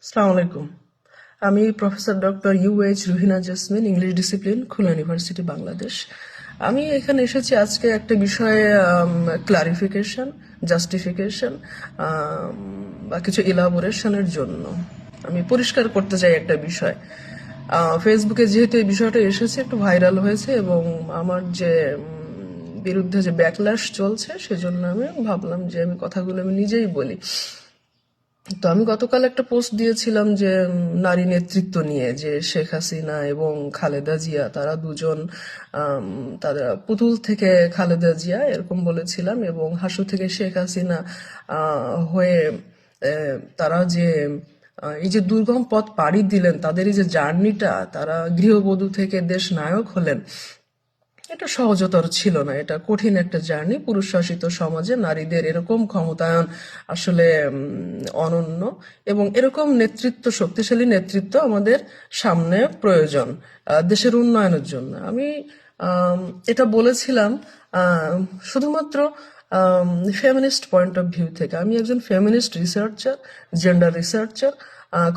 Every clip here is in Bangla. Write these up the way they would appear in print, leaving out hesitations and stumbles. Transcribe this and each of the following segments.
আসসালামু আলাইকুম। আমি professor doctor U H. Ruhina Jesmin, English discipline, Khulna university, Bangladesh. আমি এখানে এসেছি আজকে একটা বিষয়ে ক্লারিফিকেশন, জাস্টিফিকেশন বা কিছু ইলাবোরেশনের জন্য। আমি পরিষ্কার করতে চাই একটা বিষয়। ফেসবুকে যেহেতু এই বিষয়টা এসেছে, একটু ভাইরাল হয়েছে এবং আমার যে বিরুদ্ধে যে ব্যাকল্যাশ চলছে, সেজন্য আমি ভাবলাম যে আমি কথাগুলো আমি নিজেই বলি। তো আমি গতকাল একটা পোস্ট দিয়েছিলাম যে নারী নেতৃত্ব নিয়ে, যে শেখ হাসিনা এবং খালেদা জিয়া তারা দুজন তারা পুতুল থেকে খালেদা জিয়া এরকম বলেছিলাম, এবং হাসু থেকে শেখ হাসিনা হয়ে তারা যে এই যে দুর্গম পথ পাড়ি দিলেন, তাদের এই যে জার্নিটা, তারা গৃহবধূ থেকে দেশ নায়ক হলেন, এটা সহজতর ছিল না। এটা কঠিন একটা জার্নি। পুরুষ শাসিত সমাজে নারীদের এরকম ক্ষমতায়ন আসলে অনন্য, এবং এরকম নেতৃত্ব, শক্তিশালী নেতৃত্ব আমাদের সামনে প্রয়োজন দেশের উন্নয়নের জন্য। আমি এটা বলেছিলাম শুধুমাত্র ফেমিনিস্ট পয়েন্ট অফ ভিউ থেকে। আমি একজন feminist researcher, gender researcher.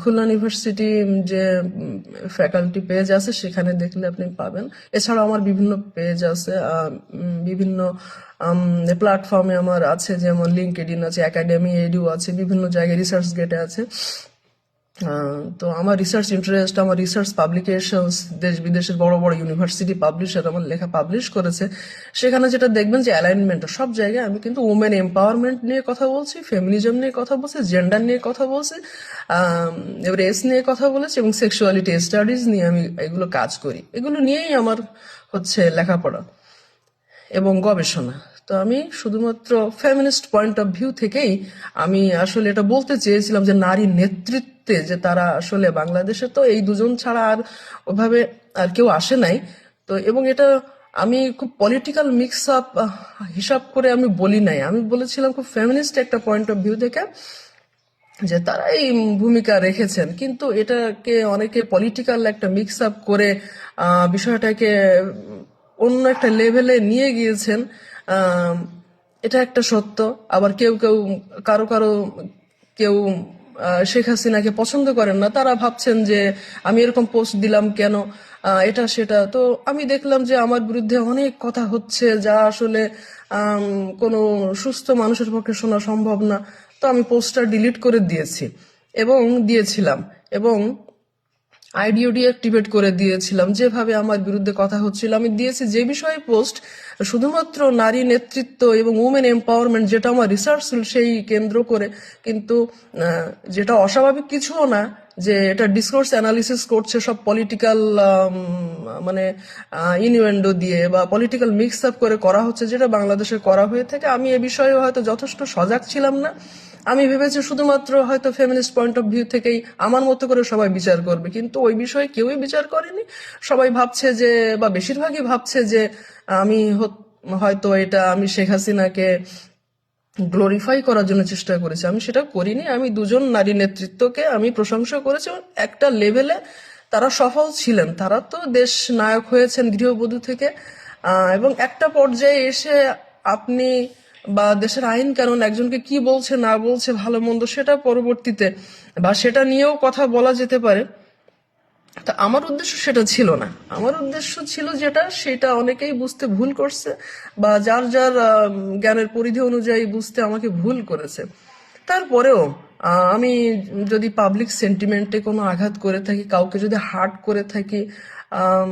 Khulna university যে ফ্যাকাল্টি পেজ আছে, সেখানে দেখলে আপনি পাবেন। এছাড়া আমার বিভিন্ন পেজ আছে, বিভিন্ন প্ল্যাটফর্মে আমার আছে, যেমন লিঙ্কডইন আছে, একাডেমি এডু আছে, বিভিন্ন জায়গায় রিসার্চ গেটে আছে। তো আমার রিসার্চ ইন্টারেস্ট, আমার রিসার্চ পাবলিকেশনস, দেশ বিদেশের বড় বড় ইউনিভার্সিটি পাবলিশার আমার লেখা পাবলিশ করেছে। সেখানে যেটা দেখবেন যে অ্যালাইনমেন্ট সব জায়গায় আমি কিন্তু ওমেন এম্পাওয়ারমেন্ট নিয়ে কথা বলছি, ফেমিনিজম নিয়ে কথা বলছি, জেন্ডার নিয়ে কথা বলছি, রেস নিয়ে কথা বলেছি, এবং সেক্সুয়ালিটি স্টাডিজ নিয়ে আমি এগুলো কাজ করি। এগুলো নিয়েই আমার হচ্ছে লেখাপড়া এবং গবেষণা। তো আমি শুধুমাত্র ফেমিনিস্ট পয়েন্ট অফ ভিউ থেকেই আমি আসলে এটা বলতে চেয়েছিলাম যে নারী নেতৃত্বে যে তারা আসলে বাংলাদেশে তো এই দুজন ছাড়া আর ওভাবে আর কেউ আসে নাই। তো এবং এটা আমি খুব পলিটিক্যাল মিক্স আপ হিসাব করে আমি বলি নাই, আমি বলেছিলাম খুব ফেমিনিস্ট একটা পয়েন্ট অফ ভিউ থেকে যে তারা এই ভূমিকা রেখেছেন। কিন্তু এটাকে অনেকে পলিটিক্যাল একটা মিক্স আপ করে বিষয়টাকে অন্য একটা লেভেলে নিয়ে গিয়েছেন। আহ, এটা একটা সত্য। আবার কেউ কেউ, কারো কারো, কেউ শেখ হাসিনাকে পছন্দ করেন না, তারা ভাবছেন যে আমি এরকম পোস্ট দিলাম কেন, এটা সেটা। তো আমি দেখলাম যে আমার বিরুদ্ধে অনেক কথা হচ্ছে, যা আসলে কোনো সুস্থ মানুষের পক্ষে শোনা সম্ভব না। তো আমি পোস্টটা ডিলিট করে দিয়েছি এবং দিয়েছিলাম, এবং আইডিও ডিঅ্যাক্টিভেট করে দিয়েছিলাম। যেভাবে আমার বিরুদ্ধে কথা হচ্ছিল আমি দিয়েছি। যে বিষয়ে পোস্ট শুধুমাত্র নারী নেতৃত্ব এবং উমেন এম্পাওয়ারমেন্ট, যেটা আমার রিসার্চ ছিল সেই কেন্দ্র করে, কিন্তু যেটা অস্বাভাবিক কিছুও না যে এটা ডিসকোর্স অ্যানালিসিস করছে সব পলিটিক্যাল মানে ইনুয়েন্ডো দিয়ে বা পলিটিক্যাল মিক্স আপ করে করা হচ্ছে, যেটা বাংলাদেশে করা হয়ে থাকে। আমি এ বিষয়ে হয়তো যথেষ্ট সজাগ ছিলাম না। আমি ভেবেছি শুধুমাত্র হয়তো ফেমিনিস্ট পয়েন্ট অফ ভিউ থেকেই আমার মতো করে সবাই বিচার করবে, কিন্তু ওই বিষয়ে কেউই বিচার করেনি। সবাই ভাবছে যে, বা বেশিরভাগই ভাবছে যে আমি হয়তো এটা আমি শেখ হাসিনাকে গ্লোরিফাই করার জন্য চেষ্টা করেছি। আমি সেটা করিনি। আমি দুজন নারী নেতৃত্বকে আমি প্রশংসা করেছি, এবং একটা লেভেলে তারা সফল ছিলেন। তারা তো দেশ নায়ক হয়েছেন গৃহবধূ থেকে, এবং একটা পর্যায়ে এসে আপনি বা দেশের আইন কানুন একজনকে কি বলছে না বলছে, ভালো মন্দ, সেটা পরবর্তীতে বা সেটা নিয়েও কথা বলা যেতে পারে। তা আমার উদ্দেশ্য সেটা ছিল না। আমার উদ্দেশ্য ছিল যেটা, সেটা অনেকেই বুঝতে ভুল করছে, বা যার যার জ্ঞানের পরিধি অনুযায়ী বুঝতে আমাকে ভুল করেছে। তারপরেও আমি যদি পাবলিক সেন্টিমেন্টে কোনো আঘাত করে থাকি, কাউকে যদি হার্ট করে থাকি, আম,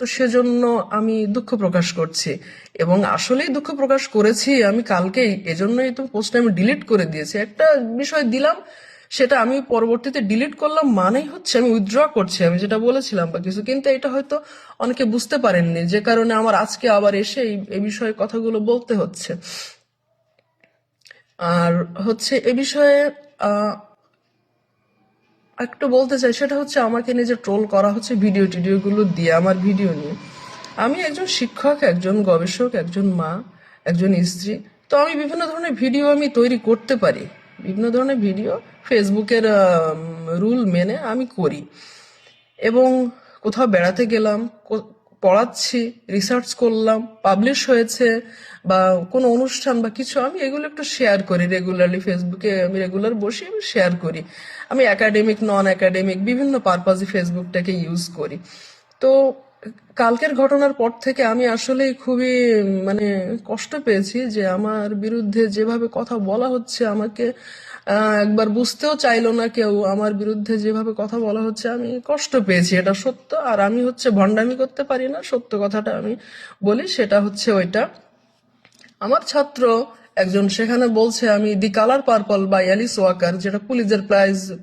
তো সেজন্য আমি দুঃখ প্রকাশ করছি, এবং আসলেই দুঃখ প্রকাশ করেছি আমি কালকেই। এজন্যই তো পোস্ট আমি ডিলিট করে দিয়েছি। একটা বিষয় দিলাম, সেটা আমি পরবর্তীতে ডিলিট করলাম, মানেই হচ্ছে আমি উইথড্র করছি, আমি যেটা বলেছিলাম বা কিছু। কিন্তু এটা হয়তো অনেকে বুঝতে পারেননি, যে কারণে আমার আজকে আবার এসে এই বিষয়ে কথাগুলো বলতে হচ্ছে। আর হচ্ছে এ বিষয়ে আহ একটু বলতে চাই, সেটা হচ্ছে আমাকে নিয়ে যে ট্রোল করা হচ্ছে ভিডিও টিডিওগুলো দিয়ে, আমার ভিডিও নিয়ে। আমি একজন শিক্ষক, একজন গবেষক, একজন মা, একজন স্ত্রী। তো আমি বিভিন্ন ধরনের ভিডিও আমি তৈরি করতে পারি। বিভিন্ন ধরনের ভিডিও ফেসবুকের রুল মেনে আমি করি। এবং কোথাও বেড়াতে গেলাম, পড়াচ্ছি, রিসার্চ করলাম, পাবলিশ হয়েছে বা কোনো অনুষ্ঠান বা কিছু, আমি এগুলো একটু শেয়ার করি রেগুলারলি ফেসবুকে। আমি রেগুলার বসে আমি শেয়ার করি। আমি একাডেমিক নন একাডেমিক বিভিন্ন পারপাজে ফেসবুকটাকে ইউজ করি। তো কালকের ঘটনার পর থেকে আমি আসলে খুবই মানে কষ্ট পেয়েছি যে আমার বিরুদ্ধে যেভাবে কথা বলা হচ্ছে, আমাকে একবার বুঝতেও চাইলো না কেউ। আমার বিরুদ্ধে যেভাবে কথা বলা হচ্ছে আমি কষ্ট পেয়েছি, এটা সত্য। আর আমি হচ্ছে ভণ্ডামি করতে পারি না, সত্য কথাটা আমি বলি, সেটা হচ্ছে ওইটা। আমার ছাত্র একজন সেখানে বলছে আমি the colour purple by Alice Walker, যেটা পুলিজার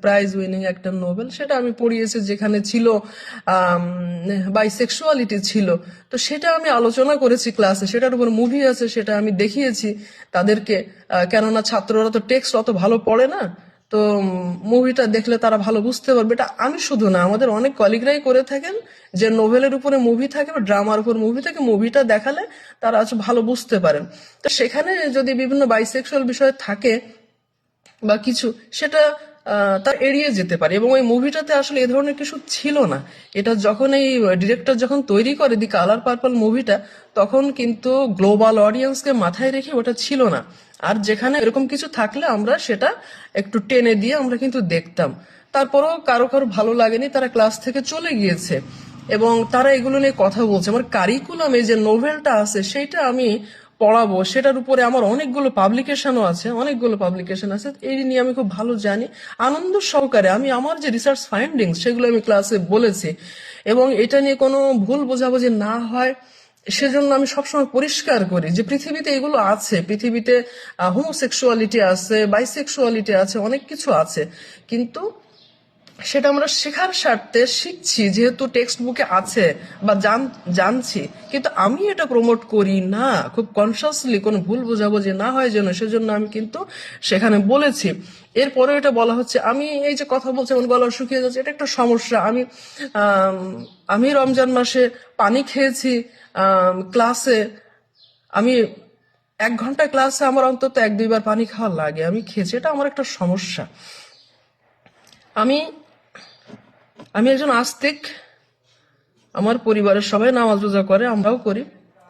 প্রাইজ উইনিং একটা নোবেল, সেটা আমি পড়িয়েছি, যেখানে ছিল বাইসেক্সুয়ালিটি ছিল। তো সেটা আমি আলোচনা করেছি ক্লাসে, সেটার উপর মুভি আছে, সেটা আমি দেখিয়েছি তাদেরকে। কেননা ছাত্ররা তো টেক্সট অত ভালো পড়ে না, তো মুভিটা দেখলে তারা ভালো বুঝতে পারবে। এটা আমি শুধু না, আমাদের অনেক কলিগরাই করে থাকেন, যে নোভেলের উপরে মুভি থাকে বা ড্রামার উপর মুভি থাকে, মুভিটা দেখালে তারা ভালো বুঝতে পারেন। তো সেখানে যদি বিভিন্ন বাইসেক্সুয়াল বিষয় থাকে বা কিছু, সেটা তার এড়িয়ে যেতে পারে। এবং ওই মুভিটাতে আসলে এ ধরনের কিছু ছিল না। এটা যখন এই ডিরেক্টর যখন তৈরি করে দি কালার পার্পল মুভিটা, তখন কিন্তু গ্লোবাল অডিয়েন্সকে মাথায় রেখে ওটা ছিল না। আর যেখানে এরকম কিছু থাকলে আমরা সেটা একটু টেনে দিয়ে আমরা কিন্তু দেখতাম। তারপরেও কারো কারো ভালো লাগেনি, তারা ক্লাস থেকে চলে গিয়েছে এবং তারা এগুলো নিয়ে কথা বলছে। আমার কারিকুলামে যে নোভেলটা আছে সেইটা আমি পড়াবো, সেটার উপরে আমার অনেকগুলো পাবলিকেশনও আছে, অনেকগুলো পাবলিকেশন আছে। এই নিয়ে আমি খুব ভালো জানি। আনন্দ সহকারে আমি আমার যে রিসার্চ ফাইন্ডিংস সেগুলো আমি ক্লাসে বলেছি, এবং এটা নিয়ে কোনো ভুল বোঝাবুঝি না হয় সেজন্য আমি সবসময় পরিষ্কার করি যে পৃথিবীতে এগুলো আছে। পৃথিবীতে হোমোসেক্সুয়ালিটি আছে, বাইসেক্সুয়ালিটি আছে, অনেক কিছু আছে, কিন্তু সেটা আমরা শেখার স্বার্থে শিখছি, যেহেতু টেক্সট বুকে আছে বা জানছি, কিন্তু আমি এটা প্রমোট করি না খুব কনসাসলি, কোনো ভুল বোঝাবুঝি না হয় যেন, সেজন্য আমি কিন্তু সেখানে বলেছি। এরপরে এটা বলা হচ্ছে আমি এই যে কথা বলছি আমার গলা শুকিয়ে যাচ্ছে, এটা একটা সমস্যা। আমি রমজান মাসে পানি খেয়েছি ক্লাসে। আমি 1 ঘন্টা ক্লাসে আমার অন্তত 1-2 বার পানি খাওয়া লাগে, আমি খেয়েছি, এটা আমার একটা সমস্যা। আমি আমি একজন আস্তিক, আমার পরিবারের সবাই নামাজ রোজা করে, আমরাও করি।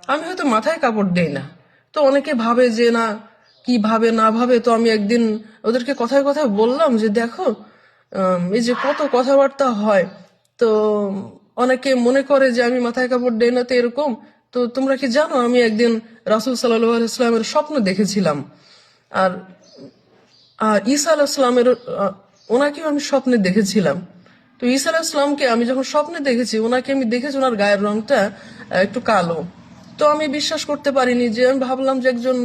আমি হয়তো মাথায় কাপড় দেই না, তো অনেকে ভাবে যে না, কি ভাবে না ভাবে। তো আমি একদিন ওদেরকে কথায় কথায় বললাম যে দেখো, এই যে কত কথাবার্তা হয়, তো অনেকে মনে করে যে আমি মাথায় কাপড় দেই না, তো এরকম। তো তোমরা কি জানো আমি একদিন রাসূল সাল্লাল্লাহু আলাইহি ওয়াসাল্লামের স্বপ্ন দেখেছিলাম। আর আর ঈসা আলাইহিস সালামের ওনাকেও আমি স্বপ্নে দেখেছিলাম। তো ঈসা আলাইহিস সালামকে আমি যখন স্বপ্নে দেখেছি, ওনাকে আমি দেখেছি ওনার গায়ের রংটা একটু কালো। তো আমি বিশ্বাস করতে পারিনি, যে আমি ভাবলাম যে একজন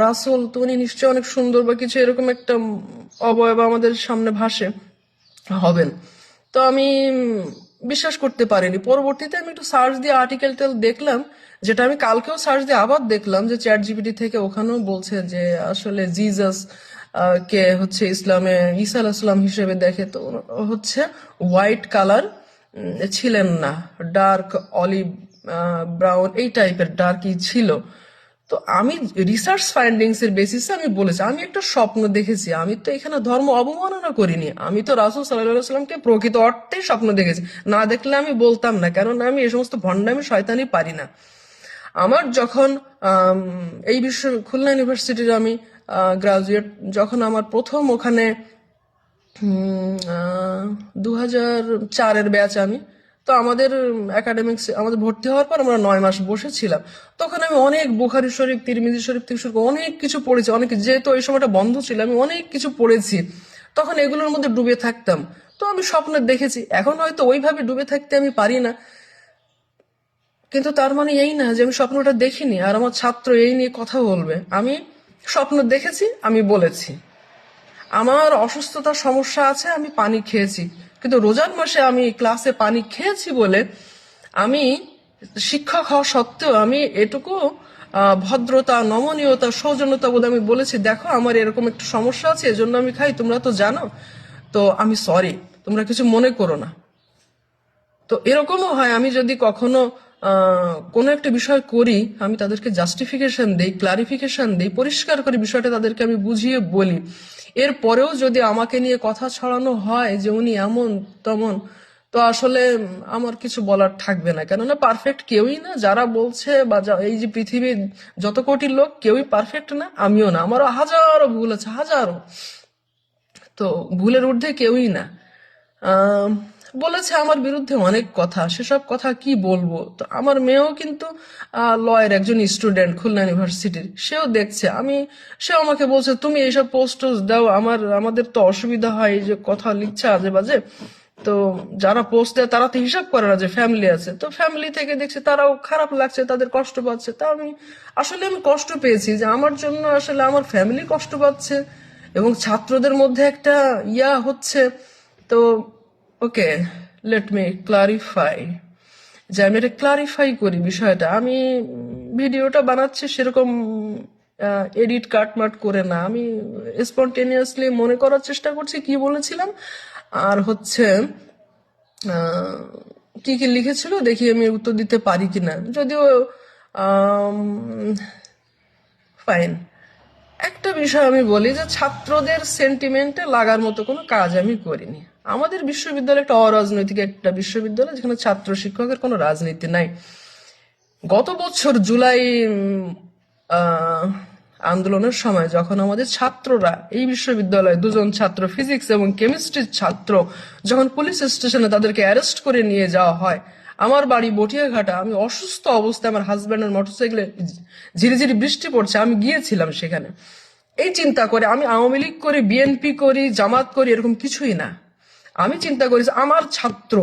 রাসূল, তো উনি নিশ্চয়ই অনেক সুন্দর বা কিছু এরকম একটা অবয়ব আমাদের সামনে ভাসে হবেন। তো আমি বিশ্বাস করতে পারিনি। পরবর্তীতে আমি একটু সার্চ দিয়ে আর্টিকেল দেখলাম, যেটা আমি কালকেও সার্চ দিয়ে আবার দেখলাম, যে চ্যাট জিপিটি থেকে, ওখানেও বলছে যে আসলে জিজাস কে হচ্ছে ইসলামে ঈসা আলাইহিস সালাম হিসেবে দেখে। তো হচ্ছে হোয়াইট কালার ছিলেন না, ডার্ক অলিভ ব্রাউন এই টাইপের ডার্কই ছিল। তো আমি রিসার্চ ফাইন্ডিংস এর বেসিসে আমি বলেছি আমি একটা স্বপ্ন দেখেছি। আমি তো এখানে ধর্ম অবমাননা করিনি, আমি তো রাসূল সাল্লাল্লাহু আলাইহি সাল্লামকে প্রকৃত অর্থেই স্বপ্ন দেখেছি। না দেখলে আমি বলতাম না, কারণ আমি এই সমস্ত ভণ্ডামি শয়তানি পারি না। আমার যখন এই খুলনা ইউনিভার্সিটির আমি গ্রাজুয়েট, যখন আমার প্রথম ওখানে 2004-এর ব্যাচ আমি, তো আমাদের একাডেমিক্স আমাদের ভর্তি হওয়ার পর আমরা 9 মাস বসেছিলাম। তখন আমি অনেক বুখারী শরীফ, তিরমিজি শরীফ থেকে শুরু করে অনেক কিছু পড়েছি। অনেক, যেহেতু ওই সময়টা বন্ধ ছিল, আমি অনেক কিছু পড়েছি, তখন এগুলোর মধ্যে ডুবে থাকতাম। তো আমি স্বপ্ন দেখেছি, এখন হয়তো ওইভাবে ডুবে থাকতে আমি পারি না, কিন্তু তার মানে এই না যে আমি স্বপ্নটা দেখিনি আর আমার ছাত্র এই নিয়ে কথা বলবে। আমি স্বপ্ন দেখেছি, আমি বলেছি। আমার অসুস্থতার সমস্যা আছে, আমি পানি খেয়েছি, কিন্তু রোজার মাসে আমি ক্লাসে পানি খেয়েছি বলে, আমি শিক্ষক হওয়া সত্ত্বেও আমি এটুকু ভদ্রতা, নমনীয়তা, সৌজন্যতা বোধ আমি বলেছি, দেখো আমার এরকম একটু সমস্যা আছে, এজন্য আমি খাই, তোমরা তো জানো, তো আমি সরি, তোমরা কিছু মনে করো না। তো এরকমও হয়, আমি যদি কখনো কোনো একটা বিষয় করি, আমি তাদেরকে জাস্টিফিকেশন দেই, ক্লারিফিকেশন দেই, পরিষ্কার করে বিষয়টা তাদেরকে আমি বুঝিয়ে বলি। এরপরেও যদি আমাকে নিয়ে কথা ছড়ানো হয় যে উনি এমন তেমন, তো আসলে আমার কিছু বলার থাকবে না, কেননা পারফেক্ট কেউই না। যারা বলছে বা এই যে পৃথিবীর যত কোটি লোক কেউই পারফেক্ট না, আমিও না, আমারও হাজারো ভুল আছে, হাজারো। তো ভুলের ঊর্ধ্বে কেউই না। আম, বলেছে আমার বিরুদ্ধে অনেক কথা, সেসব কথা কি বলবো। তো আমার মেয়েও কিন্তু লয়ের একজন স্টুডেন্ট খুলনা ইউনিভার্সিটির, সেও দেখছে সেও আমাকে বলছে তুমি এইসব পোস্ট দাও, আমাদের তো অসুবিধা হয়, এই যে কথা লিখছে আজে বাজে। তো যারা পোস্ট দেয় তারা তো হিসাব করে না যে ফ্যামিলি আছে, তো ফ্যামিলি থেকে দেখছে তারাও খারাপ লাগছে, তাদের কষ্ট পাচ্ছে। তা আমি কষ্ট পেয়েছি যে আমার জন্য আসলে আমার ফ্যামিলি কষ্ট পাচ্ছে এবং ছাত্রদের মধ্যে একটা হচ্ছে। তো ওকে, লেট মি ক্লারিফাই, যে আমি এটা ক্লারিফাই করি বিষয়টা। আমি ভিডিওটা বানাচ্ছি সেরকম এডিট কাটমাট করে না, আমি স্পন্টেনিয়াসলি মনে করার চেষ্টা করছি কি বলেছিলাম আর হচ্ছে আহ, কি কি লিখেছিল দেখি আমি উত্তর দিতে পারি কিনা, যদিও ফাইন। একটা বিষয় আমি বলি যে ছাত্রদের সেন্টিমেন্টে লাগার মতো কোনো কাজ আমি করিনি। আমাদের বিশ্ববিদ্যালয় একটা অরাজনৈতিক একটা বিশ্ববিদ্যালয়, যেখানে ছাত্র শিক্ষকের কোনো রাজনীতি নাই। গত বছর জুলাই আহ, আন্দোলনের সময় যখন আমাদের ছাত্ররা, এই বিশ্ববিদ্যালয়ে দুজন ছাত্র, ফিজিক্স এবং কেমিস্ট্রির ছাত্র, যখন পুলিশ স্টেশনে তাদেরকে অ্যারেস্ট করে নিয়ে যাওয়া হয়, আমার বাড়ি বটিয়াঘাটা, আমি অসুস্থ অবস্থায়, আমার হাজব্যান্ডের মোটরসাইকেলে ঝিরিঝিরি বৃষ্টি পড়ছে, আমি গিয়েছিলাম সেখানে। এই চিন্তা করে, আমি আওয়ামী লীগ করি, বিএনপি করি, জামাত করি, এরকম কিছুই না। আমি চিন্তা করি যে আমার ছাত্র,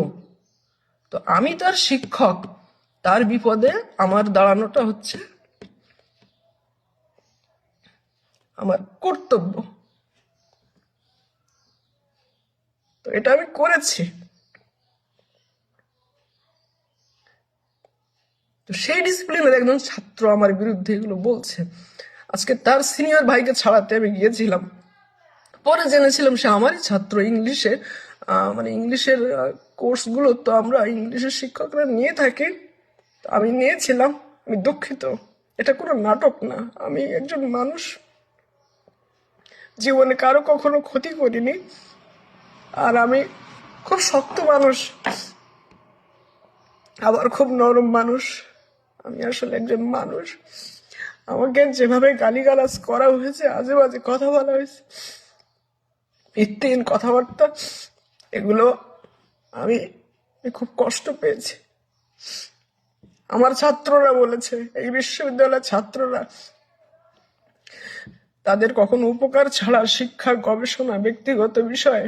তো আমি তার শিক্ষক, তার বিপদে আমার দাঁড়ানোটা হচ্ছে আমার কর্তব্য। তো এটা আমি করেছি। তো সেই ডিসিপ্লিনের একজন ছাত্র আমার বিরুদ্ধে এগুলো বলছে। আজকে তার সিনিয়র ভাইকে ছাড়াতে আমি গিয়েছিলাম, পরে জেনেছিলাম সে আমারই ছাত্র। ইংলিশে মানে ইংলিশের কোর্সগুলো তো আমরা ইংলিশের শিক্ষকরা নিয়ে থাকি, তো আমি নিয়েছিলাম। আমি দুঃখিত, এটা কোনো নাটক না। আমি একজন মানুষ, জীবনে কারো কখনো ক্ষতি করিনি। আর আমি খুব শক্ত মানুষ, আবার খুব নরম মানুষ। আমি আসলে একজন মানুষ। আমাকে যেভাবে গালিগালাজ করা হয়েছে, আজে বাজে কথা বলা হয়েছে, ভিত্তিহীন কথাবার্তা, এগুলো আমি আমি খুব কষ্ট পেয়েছি। আমার ছাত্ররা বলেছে, এই বিশ্ববিদ্যালয়ের ছাত্ররা, তাদের কখনো উপকার ছাড়া শিক্ষা, গবেষণা, ব্যক্তিগত বিষয়ে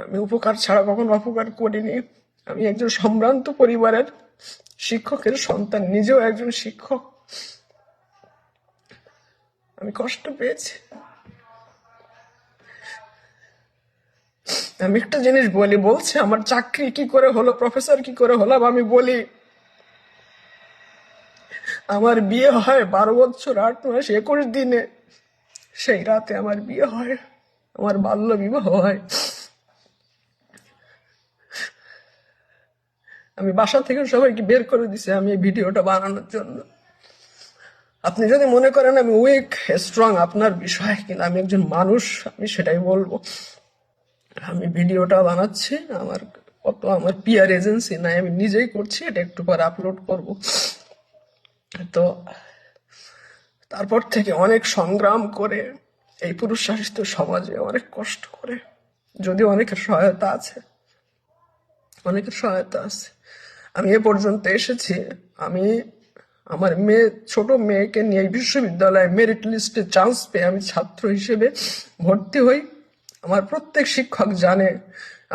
আমি উপকার ছাড়া কখনো অপকার করিনি। আমি একজন সম্ভ্রান্ত পরিবারের শিক্ষকের সন্তান, নিজেও একজন শিক্ষক। আমি কষ্ট পেয়েছি। আমি একটা জিনিস বলছে আমার চাকরি কি করে হলো, প্রফেসর কি করে হলাম, আমি বলি আমার বিয়ে হয় 12 বছর 8 মাস 21 দিনে। সেই রাতে আমার বিয়ে হয়, আমার বাল্য বিবাহ হয়। আমি বাসা থেকে সবাইকে বের করে দিছি আমি এই ভিডিওটা বানানোর জন্য। আপনি যদি মনে করেন আমি উইক স্ট্রং আপনার বিষয়, কিন্তু আমি একজন মানুষ, আমি সেটাই বলবো। আমি ভিডিওটা বানাচ্ছি, আমার পিআর এজেন্সি নাই, আমি নিজেই করছি। এটা একটু পরে আপলোড করব। তো তারপর থেকে অনেক সংগ্রাম করে এই পুরুষ শাসিত সমাজে অনেক কষ্ট করে, যদিও অনেকের সহায়তা আছে, আমি এ পর্যন্ত এসেছি। আমি আমার ছোট মেয়েকে নিয়ে এই বিশ্ববিদ্যালয়ে মেরিট লিস্টে চান্স পেয়ে আমি ছাত্র হিসেবে ভর্তি হই। আমার প্রত্যেক শিক্ষক জানে,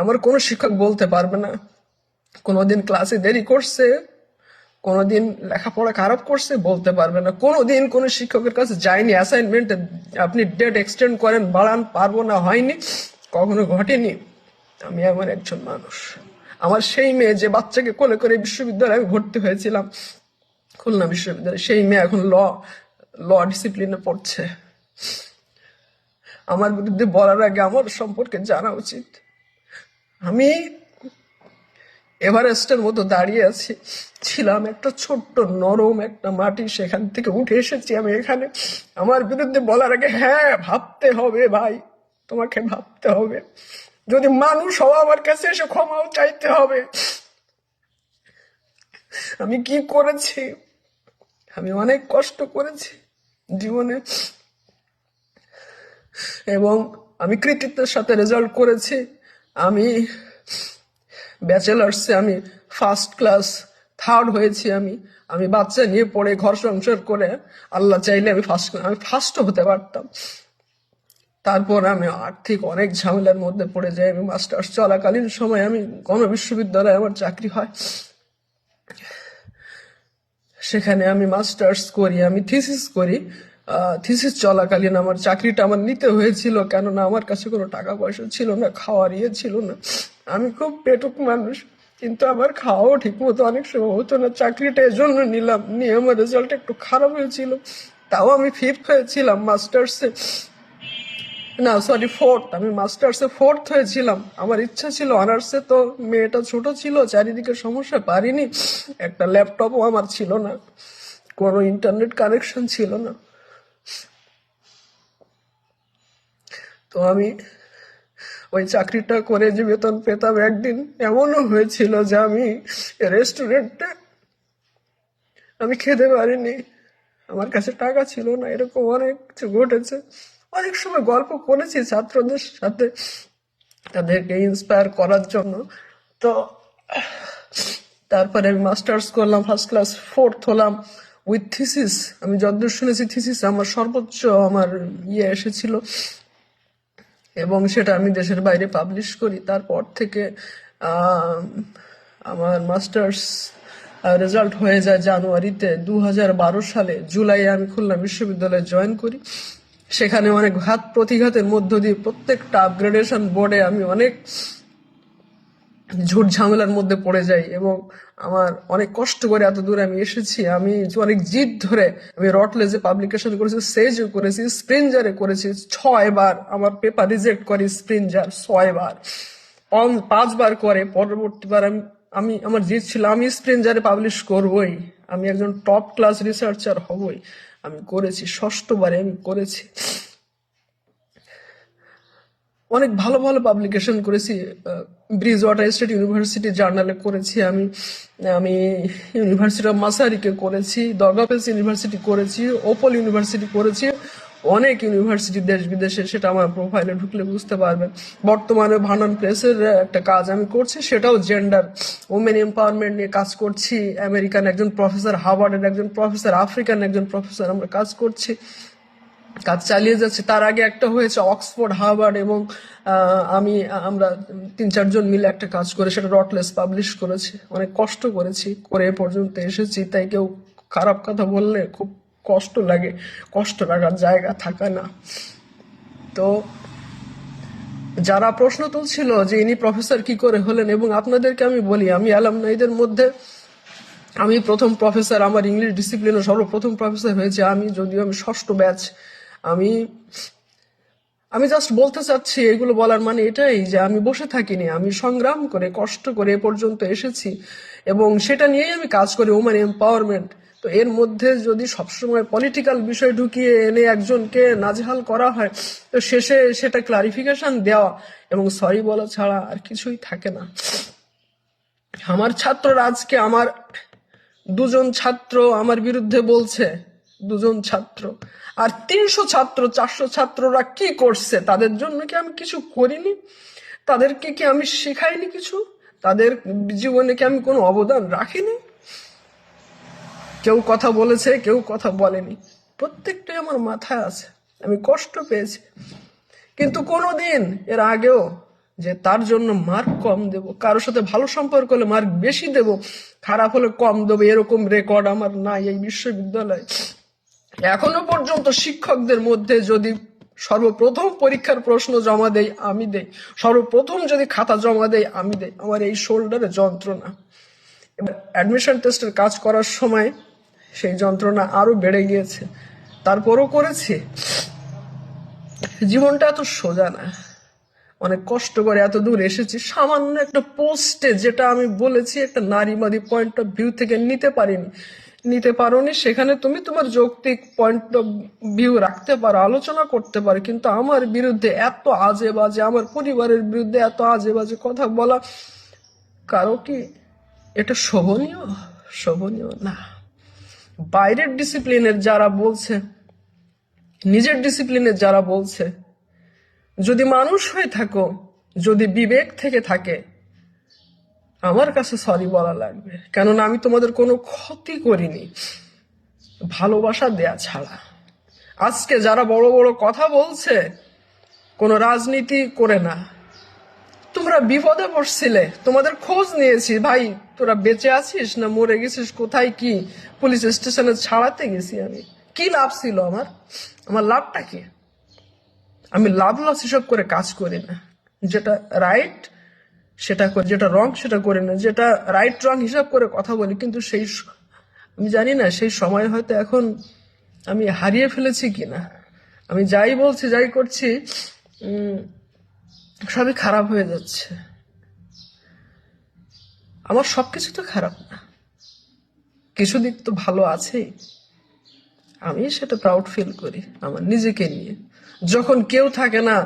আমার কোনো শিক্ষক বলতে পারবে না কোনোদিন ক্লাসে দেরি করছে, কোনোদিন লেখাপড়া খারাপ করছে, বলতে পারবে না। কোনোদিন কোনো শিক্ষকের কাছে যায়নি অ্যাসাইনমেন্টে আপনি ডেট এক্সটেন্ড করেন, বাড়ান, পারবো না, হয়নি, কখনো ঘটেনি। আমি এমন একজন মানুষ। আমার সেই মেয়ে, যে বাচ্চাকে কোলে করে বিশ্ববিদ্যালয়ে আমি ভর্তি হয়েছিলাম, খুলনা বিশ্ববিদ্যালয়ে, সেই মেয়ে এখন ল ডিসিপ্লিনে পড়ছে। আমার বিরুদ্ধে বলার আগে আমার সম্পর্কে জানা উচিত। আমি এভারেস্টের মতো দাঁড়িয়ে আছি, ছিলাম একটা ছোট্ট নরম একটা মাটি, সেখান থেকে উঠে এসেছি আমি এখানে। আমার বিরুদ্ধে বলার আগে হ্যাঁ ভাবতে হবে ভাই, তোমাকে ভাবতে হবে। যদি মানুষ হও আমার কাছে এসে ক্ষমাও চাইতে হবে। আমি কি করেছি, আমি অনেক কষ্ট করেছি জীবনে, এবং আমি কৃতিত্বের সাথে রেজাল্ট করেছি। আমি ব্যাচেলার্সে আমি ফার্স্ট ক্লাস থার্ড হয়েছি। আমি বাচ্চা নিয়ে পড়ে ঘর সংসার করে আল্লাহ চাইলে আমি ফার্স্টও হতে পারতাম। তারপর আমি আর্থিক অনেক ঝামেলার মধ্যে পড়ে যাই। আমি মাস্টার্স চলাকালীন সময় আমি গণবিশ্ববিদ্যালয়ে আমার চাকরি হয়, সেখানে আমি মাস্টার্স করি, আমি থিসিস করি। থিসিস চলাকালীন আমার চাকরিটা আমার নিতে হয়েছিল, কেননা আমার কাছে কোনো টাকা পয়সা ছিল না, খাওয়ার ছিল না। আমি খুব পেটুক মানুষ, কিন্তু আমার খাওয়াও ঠিক মতো অনেক সময় হতো না। চাকরিটা এজন্য নিলাম, নিয়ে আমার রেজাল্ট একটু খারাপ হয়েছিল, তাও আমি ফিফথ হয়েছিলাম মাস্টার্সে, না সরি ফোর্থ। আমি মাস্টার্সে ফোর্থ হয়েছিলাম। আমার ইচ্ছা ছিল অনার্সে, তো মেয়েটা ছোট ছিল, চারিদিকে সমস্যা, পারিনি। একটা ল্যাপটপও আমার ছিল না, কোনো ইন্টারনেট কানেকশন ছিল না। তো আমি ওই চাকরিটা করে যে বেতন পেতাম, একদিন এমনও হয়েছিল যে আমি রেস্টুরেন্টে আমি খেতে পারিনি, আমার কাছে টাকা ছিল না। এরকম অনেক কিছু ঘটেছে। অনেক সময় গল্প করেছি ছাত্রদের সাথে, তাদেরকে ইন্সপায়ার করার জন্য। তো তারপরে আমি মাস্টার্স করলাম, ফার্স্ট ক্লাস ফোর্থ হলাম উইথ থিসিস। আমি যতদূর শুনেছি থিসিস আমার সর্বোচ্চ আমার এসেছিল, এবং সেটা আমি দেশের বাইরে পাবলিশ করি। তারপর থেকে আমার মাস্টার্স রেজাল্ট হয়ে যায় জানুয়ারিতে। 2012 সালে জুলাইয়ে আমি খুলনা বিশ্ববিদ্যালয়ে জয়েন করি। সেখানে অনেক ঘাত প্রতিঘাতের মধ্য দিয়ে প্রত্যেকটা আপগ্রেডেশন বোর্ডে আমি অনেক ঝুট ঝামেলার মধ্যে পড়ে যাই, এবং আমার অনেক কষ্ট করে এত দূরে আমি এসেছি। আমি অনেক জিদ ধরে আমি রটলেজে পাবলিকেশন করেছি, সেজে করেছি, স্প্রিঞ্জারে করেছি। 6 বার আমার পেপার রিজেক্ট করে স্প্রিঞ্জার, 6 বার, 5 বার করে। পরবর্তীবার আমি আমার জিদ ছিল আমি স্প্রিঞ্জারে পাবলিশ করবই, আমি একজন টপ ক্লাস রিসার্চার হবই। আমি করেছি, 6বারে আমি করেছি। অনেক ভালো ভালো পাবলিকেশন করেছি। ব্রিজ ওয়াটার স্টেট ইউনিভার্সিটি জার্নালে করেছি আমি, আমি ইউনিভার্সিটি অফ মাসারিকে করেছি, দরগাপেস ইউনিভার্সিটি করেছি, ওপল ইউনিভার্সিটি করেছি, অনেক ইউনিভার্সিটি দেশ বিদেশে, সেটা আমার প্রোফাইলে ঢুকলে বুঝতে পারবেন। বর্তমানে ভার্নন প্রেসের একটা কাজ আমি করছি, সেটাও জেন্ডার ওমেন এম্পাওয়ারমেন্ট নিয়ে কাজ করছি। আমেরিকান একজন প্রফেসর, হার্ভার্ডের একজন প্রফেসর, আফ্রিকান একজন প্রফেসর, আমরা কাজ করছি, কাজ চালিয়ে যাচ্ছে। তার আগে একটা হয়েছে অক্সফোর্ড, হার্ভার্ড, এবং আমরা 3-4 জন মিলে একটা কাজ করে সেটা রটলেস পাবলিশ করেছি। অনেক কষ্ট করেছি, করে এ পর্যন্ত এসেছি। তাই কেউ খারাপ কথা বললে খুব কষ্ট লাগে, কষ্ট লাগার জায়গা থাকে না। তো যারা প্রশ্ন তুলছিল যে ইনি প্রফেসর কি করে হলেন, এবং আপনাদেরকে আমি বলি, আমি অ্যালামনাইদের মধ্যে আমি প্রথম প্রফেসর, আমার ইংলিশ ডিসিপ্লিনে সর্বপ্রথম প্রফেসর হয়েছে আমি, যদিও আমি 6ষ্ঠ ব্যাচ। আমি আমি জাস্ট বলতে চাচ্ছি, এগুলো বলার মানে এটাই যে আমি বসে থাকিনি, আমি সংগ্রাম করে কষ্ট করে এ পর্যন্ত এসেছি, এবং সেটা নিয়েই আমি কাজ করি, ওমেন এম্পাওয়ারমেন্ট। তো এর মধ্যে যদি সবসময় পলিটিক্যাল বিষয় ঢুকিয়ে এনে একজনকে নাজেহাল করা হয়, তো শেষে সেটা ক্লারিফিকেশন দেওয়া এবং সরি বলা ছাড়া আর কিছুই থাকে না। আমার ছাত্ররা আজকে, আমার 2জন ছাত্র আমার বিরুদ্ধে বলছে, 2জন ছাত্র, আর 300 ছাত্র, 400 ছাত্ররা কি করছে? তাদের জন্য কি আমি কিছু করিনি? তাদেরকে কি আমি শেখাইনি কিছু? তাদের জীবনে কি আমি কোনো অবদান রাখিনি? কেউ কথা বলেছে, কেউ কথা বলেনি, প্রত্যেকটাই আমার মাথায় আছে। আমি কষ্ট পেয়েছি, কিন্তু কোনোদিন এর আগেও যে তার জন্য মার্ক কম দেব, কারোর সাথে ভালো সম্পর্ক হলে মার্ক বেশি দেব, খারাপ হলে কম দেবো, এরকম রেকর্ড আমার নাই এই বিশ্ববিদ্যালয়ে। এখনো পর্যন্ত শিক্ষকদের মধ্যে যদি সর্বপ্রথম পরীক্ষার প্রশ্ন জমা দেই আমি দেই, সর্বপ্রথম যদি খাতা জমা দেই আমি দেই। আমার এই শোল্ডারে যন্ত্রণা, এবার অ্যাডমিশন টেস্টের কাজ করার সময় সেই যন্ত্রণা আরো বেড়ে গিয়েছে, তারপরও করেছি। জীবনটা এত সোজা না, অনেক কষ্ট করে এত দূর এসেছি। সামান্য একটা পোস্টে, যেটা আমি বলেছি একটা নারীবাদী পয়েন্ট অফ ভিউ থেকে নিতে পারিনি, নিতে পারোনি, সেখানে তুমি তোমার যৌক্তিক পয়েন্ট অফ ভিউ রাখতে পারো, আলোচনা করতে পারো, কিন্তু আমার বিরুদ্ধে এত আজে বাজে, আমার পরিবারের বিরুদ্ধে এত আজে বাজে কথা বলা কারো কি এটা শোভনীয়? শোভনীয় না। বাইরের ডিসিপ্লিনের যারা বলছে, নিজের ডিসিপ্লিনের যারা বলছে, যদি মানুষ হয়ে থাকো, যদি বিবেক থেকে থাকে, আমার কাছে সরি বলা লাগবে, কেননা আমি তোমাদের কোনো ক্ষতি করিনি ভালোবাসা দেয়া ছাড়া। আজকে যারা বড় বড় কথা বলছে, কোনো রাজনীতি করে না, তোমরা বিপদে পড়ছিলে, তোমাদের খোঁজ নিয়েছি, ভাই তোরা বেঁচে আছিস না মরে গেছিস, কোথায় কি, পুলিশ স্টেশনে ছাড়াতে গেছি আমি, কি লাভ ছিল আমার? আমার লাভটা কি? আমি লাভ লস হিসাব করে কাজ করি না, যেটা রাইট সেটা করি, যেটা রং সেটা করি না, যেটা রাইট রং হিসাব করে কথা বলি। কিন্তু আমি জানি না সেই সময় হয়তো এখন আমি হারিয়ে ফেলেছি কিনা। আমি যাই বলছি, যাই করছি, সবই খারাপ হয়ে যাচ্ছে। আমার সবকিছু তো খারাপ না, কিছু দিক তো ভালো আছেই। আমি সেটা প্রাউড ফিল করি আমার নিজেকে নিয়ে। যখন কেউ থাকে না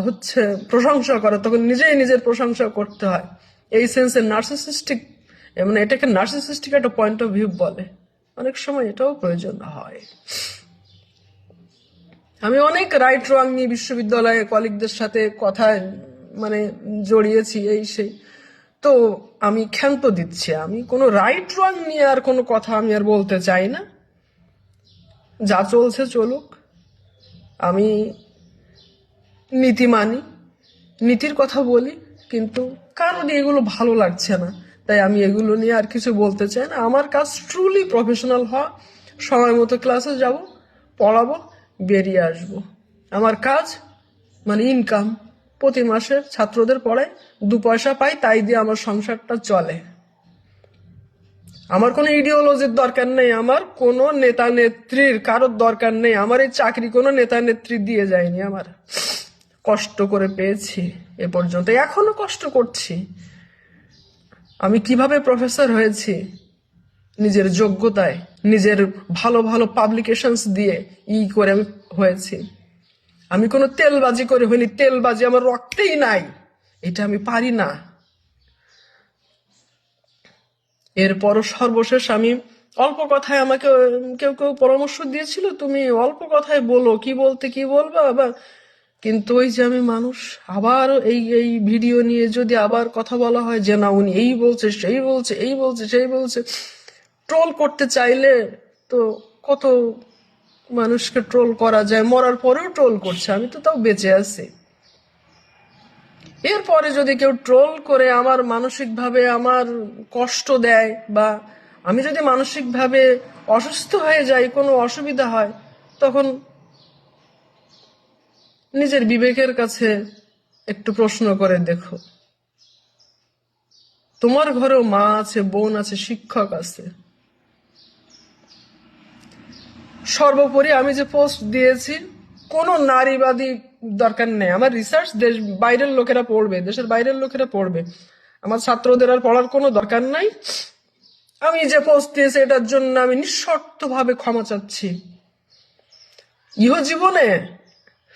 হচ্ছে প্রশংসা করে, তখন নিজেই নিজের প্রশংসা করতে হয়। এই সেন্সে নার্সিসিস্টিক, মানে এটাকে নার্সিসিস্টিক একটা পয়েন্ট অফ ভিউ বলে, অনেক সময় এটাও প্রয়োজন হয়। আমি অনেক রাইট রং নিয়ে বিশ্ববিদ্যালয়ে কলিগদের সাথে কথায় মানে জড়িয়েছি, এই সেই। তো আমি ক্ষান্ত দিচ্ছি, আমি কোনো রাইট রং নিয়ে আর কোনো কথা আমি আর বলতে চাই না। যা চলছে চলুক, আমি নীতি মানি, নীতির কথা বলি, কিন্তু কারণ এগুলো ভালো লাগছে না, তাই আমি এগুলো নিয়ে আর কিছু বলতে চাই না। আমার কাজ ট্রুলি প্রফেশনাল হওয়া, সময় মতো ক্লাসে যাব, পড়াবো, বেরিয়ে আসব। আমার কাজ মানে ইনকাম, প্রতি মাসে ছাত্রদের পড়াই, 2 পয়সা পাই, তাই দিয়ে আমার সংসারটা চলে। আমার কোনো ইডিওলজির দরকার নেই, আমার কোনো নেতা নেত্রীর কারোর দরকার নেই। আমার এই চাকরি কোনো নেতা নেত্রী দিয়ে যায়নি, আমার কষ্ট করে পেয়েছি এ পর্যন্ত, এখনো কষ্ট করছি। আমি কিভাবে প্রফেসর হয়েছি? নিজের যোগ্যতায়, নিজের ভালো ভালো পাবলিকেশনস দিয়ে করে আমি হয়েছি। আমি কোনো তেলবাজি করে হইনি, তেলবাজি আমার রক্তেই নাই, এটা আমি পারি না। এরপরও সর্বশেষ আমি অল্প কথায়, আমাকে কেউ কেউ পরামর্শ দিয়েছিল, তুমি অল্প কথায় বলো, কি বলতে কি বলবা আবার। কিন্তু ওই যে আমি মানুষ, আবার এই ভিডিও নিয়ে যদি আবার কথা বলা হয় যে না উনি এই বলছে, সেই বলছে, এই বলছে, সেই বলছে, ট্রোল করতে চাইলে তো কত মানুষকে ট্রোল করা যায়, মরার পরেও ট্রোল করছে, আমি তো তাও বেঁচে আছি। এরপরে যদি কেউ ট্রোল করে আমার মানসিকভাবে আমার কষ্ট দেয়, বা আমি যদি মানসিকভাবে অসুস্থ হয়ে যাই, কোনো অসুবিধা হয়, তখন নিজের বিবেকের কাছে একটু প্রশ্ন করে দেখো। তোমার ঘরেও মা আছে, বোন আছে, শিক্ষক আছে। সর্বোপরি আমি যে পোস্ট দিয়েছি, কোনো নারীবাদী দরকার নেই। আমার রিসার্চ বাইরের লোকেরা পড়বে, দেশের বাইরের লোকেরা পড়বে, আমার ছাত্রদের আর পড়ার কোনো দরকার নাই। আমি যে পোস্ট দিয়েছি এটার জন্য আমি নিঃশর্তভাবে ক্ষমা চাচ্ছি। জীবনে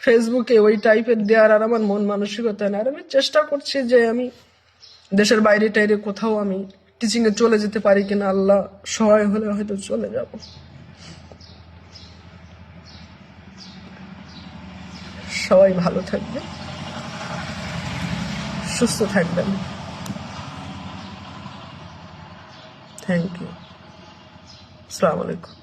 ফেসবুকে ওই টাইপের দেওয়ার আর আমার মন মানসিকতা নেই। আর আমি চেষ্টা করছি যে আমি দেশের বাইরে টাইরে কোথাও আমি টিচিং এ চলে যেতে পারি কিনা, আল্লাহ সহায় হলে হয়তো চলে যাব। সবাই ভালো থাকবে, সুস্থ থাকবেন। Thank you. আসসালামু আলাইকুম।